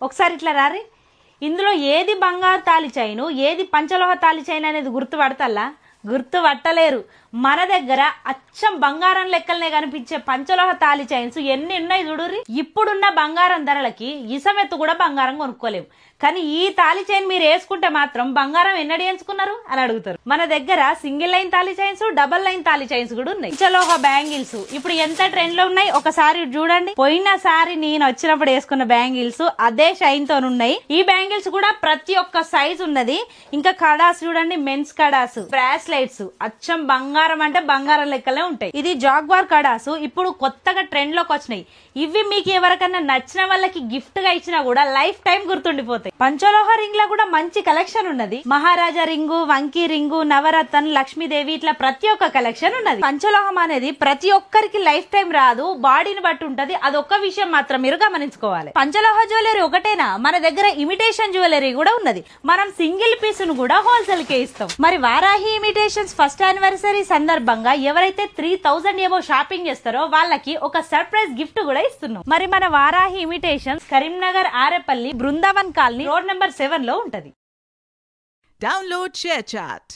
ఒకసారి ఇట్లా రారి. ఇందులో ఏది బంగారు తాళి చైను, ఏది పంచలోహ తాళి చైన్ అనేది గుర్తుపడతల్లా? గుర్తుపట్టలేరు. మన దగ్గర అచ్చం బంగారం లెక్కలనే కనిపించే పంచలోహ తాళి చైన్స్ ఎన్ని ఉన్నాయి చూడుర్రి. ఇప్పుడున్న బంగారం ధరలకి ఇసమెత్తు కూడా బంగారం కొనుక్కోలేము. కానీ ఈ తాళి చైన్ మీరు వేసుకుంటే మాత్రం బంగారం ఎన్నడి ఎంచుకున్నారు అని అడుగుతారు. మన దగ్గర సింగిల్ లైన్ తాళి చైన్స్, డబల్ లైన్ తాళి చైన్స్ కూడా ఉన్నాయి. పంచలోహ బ్యాంగిల్స్ ఇప్పుడు ఎంత ట్రెండ్ లో ఉన్నాయి ఒకసారి చూడండి. పోయినసారి నేను వచ్చినప్పుడు వేసుకున్న బ్యాంగిల్స్ అదే షైన్ తో ఉన్నాయి. ఈ బ్యాంగిల్స్ కూడా ప్రతి ఒక్క సైజ్ ఉన్నది. ఇంకా కడాస్ చూడండి, మెన్స్ కడాస్, బ్రాస్లెట్స్ అచ్చం బంగారం అంటే బంగారం లెక్కలే ఉంటాయి. ఇది జాగ్వార్ కడాసు, ఇప్పుడు కొత్తగా ట్రెండ్ లోకి వచ్చినాయి. ఇవి మీకు ఎవరికన్నా నచ్చిన వాళ్ళకి గిఫ్ట్ గా ఇచ్చినా కూడా లైఫ్ టైం గుర్తుండిపోతాయి. పంచలోహ రింగ్ లో కూడా మంచి కలెక్షన్ ఉన్నది. మహారాజా రింగు, వంకీ రింగు, నవరత్న, లక్ష్మీదేవి ఇట్లా ప్రతి ఒక్క కలెక్షన్ ఉన్నది. పంచలోహం అనేది ప్రతి ఒక్కరికి లైఫ్ టైం రాదు, బాడీని బట్టి ఉంటది. అదొక్క విషయం మాత్రం మీరు గమనించుకోవాలి. పంచలోహ జ్యువెలరీ ఒకటేనా, మన దగ్గర ఇమిటేషన్ జ్యువెలరీ కూడా ఉన్నది. మనం సింగిల్ పీస్ ను కూడా హోల్సేల్ కే ఇస్తాం. మరి వారాహి ఇమిటేషన్స్ ఫస్ట్ యానివర్సరీ సందర్భంగా ఎవరైతే 3000 ఏమో షాపింగ్ చేస్తారో వాళ్ళకి ఒక సర్ప్రైజ్ గిఫ్ట్ కూడా ఇస్తున్నాం. మరి మన Varahi imitations Karimnagar, Arepalli, Brindavan colony, road number 7 లో ఉంటది. Download ShareChat.